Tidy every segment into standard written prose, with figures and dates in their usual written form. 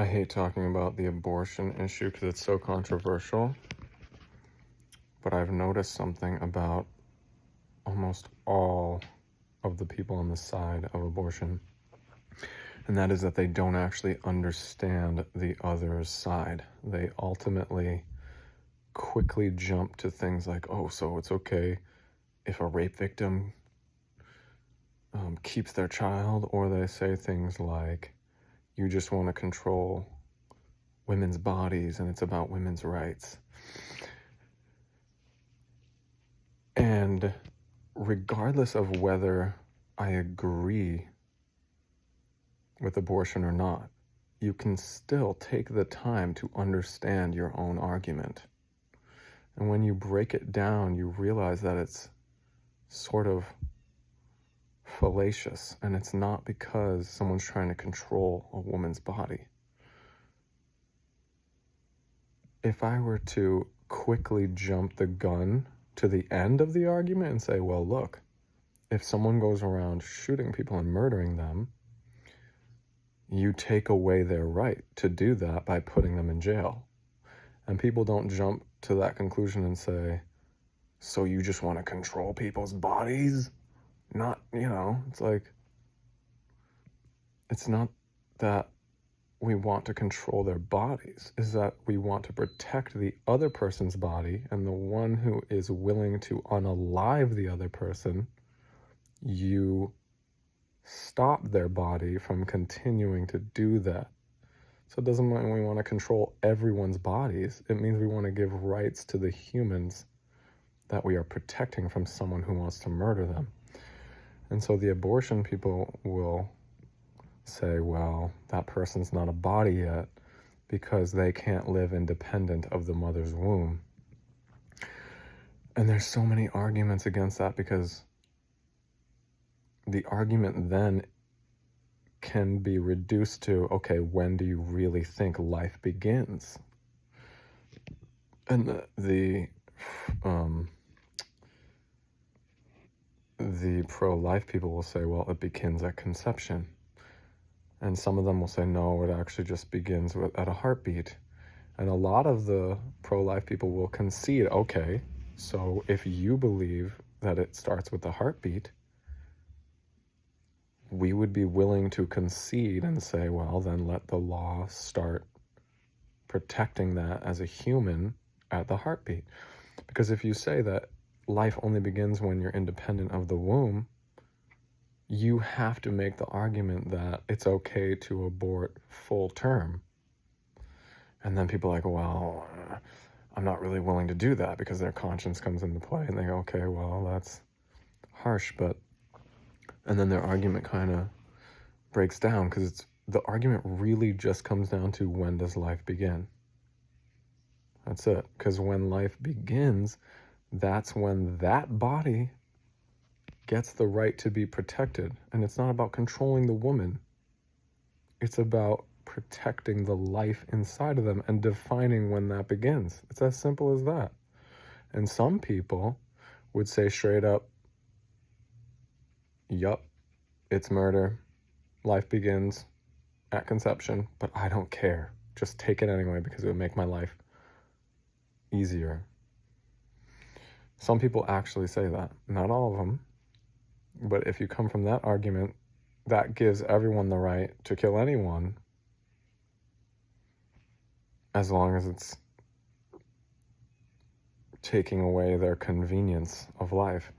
I hate talking about the abortion issue because it's so controversial, but I've noticed something about almost all of the people on the side of abortion, and that is that they don't actually understand the other's side. They ultimately quickly jump to things like, oh, so it's okay if a rape victim keeps their child, or they say things like, you just want to control women's bodies and it's about women's rights. And regardless of whether I agree with abortion or not, you can still take the time to understand your own argument. And when you break it down, you realize that it's sort of fallacious, and it's not because someone's trying to control a woman's body. If I were to quickly jump the gun to the end of the argument and say, well, look, if someone goes around shooting people and murdering them, you take away their right to do that by putting them in jail. And people don't jump to that conclusion and say, so you just want to control people's bodies? Not, it's like, it's not that we want to control their bodies, is that we want to protect the other person's body, and the one who is willing to unalive the other person, you stop their body from continuing to do that. So it doesn't mean we want to control everyone's bodies. It means we want to give rights to the humans that we are protecting from someone who wants to murder them. And so the abortion people will say, well, that person's not a body yet because they can't live independent of the mother's womb. And there's so many arguments against that, because the argument then can be reduced to, okay, when do you really think life begins? And the pro-life people will say, well, it begins at conception. And some of them will say, no, it actually just begins at a heartbeat. And a lot of the pro-life people will concede, okay, so if you believe that it starts with the heartbeat, we would be willing to concede and say, well, then let the law start protecting that as a human at the heartbeat. Because if you say that life only begins when you're independent of the womb, you have to make the argument that it's okay to abort full term. And then people are like, well, I'm not really willing to do that, because their conscience comes into play, and they go, okay, well, that's harsh, but... And then their argument kind of breaks down, because the argument really just comes down to, when does life begin? That's it. Because when life begins, that's when that body gets the right to be protected. And it's not about controlling the woman. It's about protecting the life inside of them and defining when that begins. It's as simple as that. And some people would say straight up, yup, it's murder. Life begins at conception, but I don't care. Just take it anyway, because it would make my life easier. Some people actually say that. Not all of them. But if you come from that argument, that gives everyone the right to kill anyone, as long as it's taking away their convenience of life.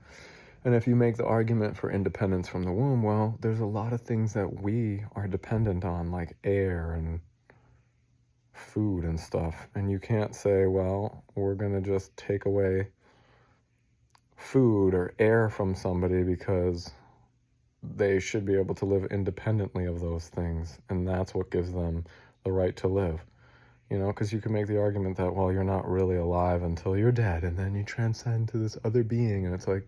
And if you make the argument for independence from the womb, well, there's a lot of things that we are dependent on, like air and food and stuff. And you can't say, well, we're going to just take away food or air from somebody because they should be able to live independently of those things. And that's what gives them the right to live. Because you can make the argument that, well, you're not really alive until you're dead, and then you transcend to this other being. And it's like,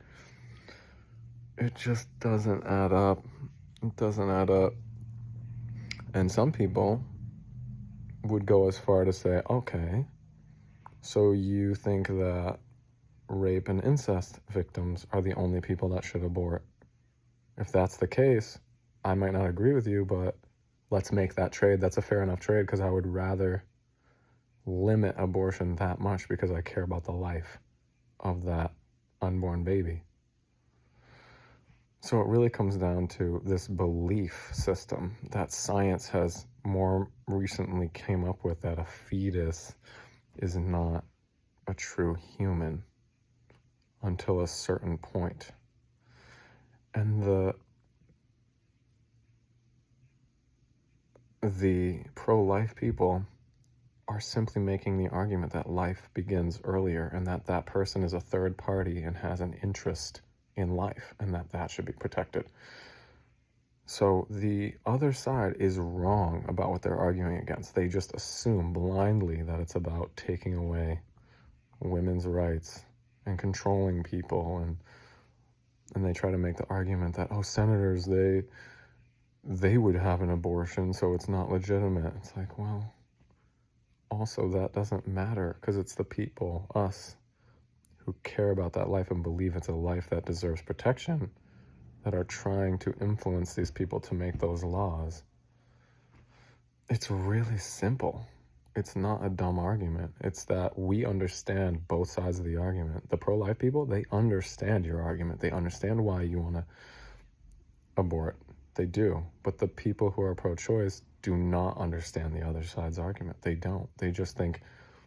it just doesn't add up. It doesn't add up. And some people would go as far to say, okay, so you think that rape and incest victims are the only people that should abort. If that's the case, I might not agree with you, but let's make that trade. That's a fair enough trade, because I would rather limit abortion that much because I care about the life of that unborn baby. So it really comes down to this belief system that science has more recently came up with, that a fetus is not a true human until a certain point. And the pro-life people are simply making the argument that life begins earlier, and that that person is a third party and has an interest in life, and that that should be protected. So the other side is wrong about what they're arguing against. They just assume blindly that it's about taking away women's rights and controlling people, and they try to make the argument that, oh, senators, they would have an abortion, so it's not legitimate. It's like, well, also that doesn't matter, because it's the people, us, who care about that life and believe it's a life that deserves protection, that are trying to influence these people to make those laws. It's really simple. It's not a dumb argument. It's that we understand both sides of the argument. The pro-life people, they understand your argument. They understand why you want to abort. They do. But the people who are pro-choice do not understand the other side's argument. They don't. They just think,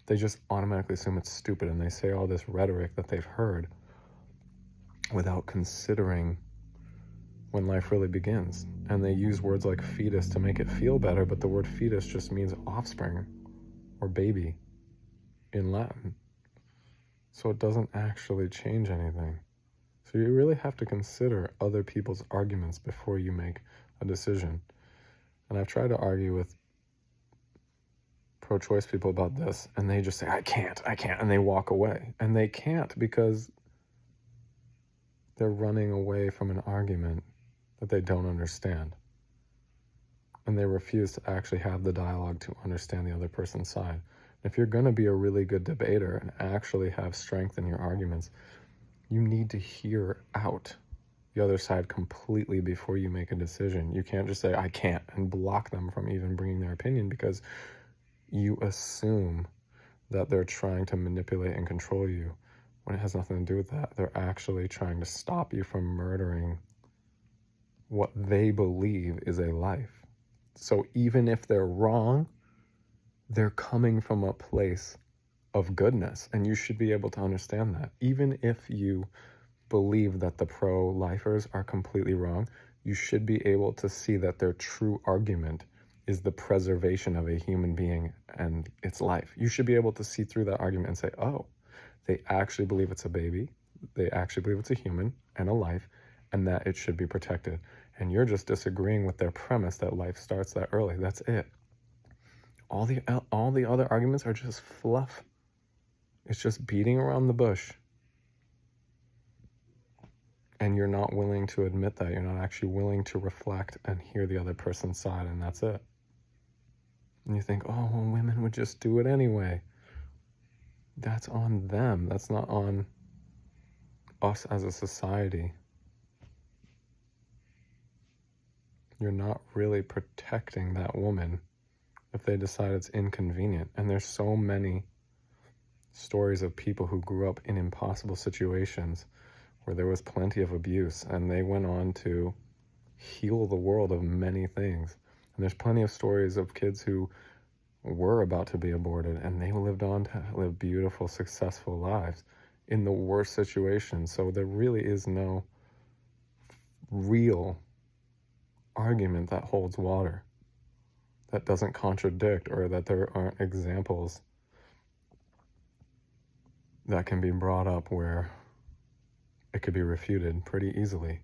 they just automatically assume it's stupid, and they say all this rhetoric that they've heard without considering when life really begins. And they use words like fetus to make it feel better, but the word fetus just means offspring or baby in Latin. So it doesn't actually change anything. So you really have to consider other people's arguments before you make a decision. And I've tried to argue with pro-choice people about this, and they just say, I can't, and they walk away. And they can't, because they're running away from an argument that they don't understand. And they refuse to actually have the dialogue to understand the other person's side. If you're going to be a really good debater and actually have strength in your arguments, you need to hear out the other side completely before you make a decision. You can't just say, I can't, and block them from even bringing their opinion, because you assume that they're trying to manipulate and control you, when it has nothing to do with that. They're actually trying to stop you from murdering what they believe is a life. So even if they're wrong, they're coming from a place of goodness, and you should be able to understand that. Even if you believe that the pro-lifers are completely wrong, you should be able to see that their true argument is the preservation of a human being and its life. You should be able to see through that argument and say, oh, they actually believe it's a baby, they actually believe it's a human and a life, and that it should be protected. And you're just disagreeing with their premise that life starts that early. That's it. All the other arguments are just fluff. It's just beating around the bush. And you're not willing to admit that. You're not actually willing to reflect and hear the other person's side, and that's it. And you think, oh, well, women would just do it anyway. That's on them. That's not on us as a society. You're not really protecting that woman if they decide it's inconvenient. And there's so many stories of people who grew up in impossible situations where there was plenty of abuse, and they went on to heal the world of many things. And there's plenty of stories of kids who were about to be aborted, and they lived on to live beautiful, successful lives in the worst situations. So there really is no real argument that holds water, that doesn't contradict, or that there aren't examples that can be brought up where it could be refuted pretty easily.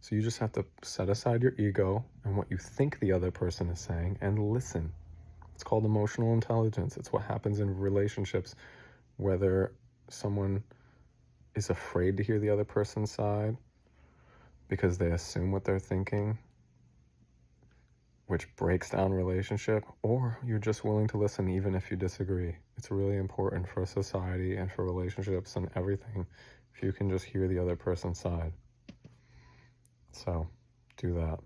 So you just have to set aside your ego and what you think the other person is saying and listen. It's called emotional intelligence. It's what happens in relationships, whether someone is afraid to hear the other person's side because they assume what they're thinking, which breaks down relationship, or you're just willing to listen even if you disagree. It's really important for society and for relationships and everything if you can just hear the other person's side. So do that.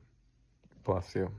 Bless you.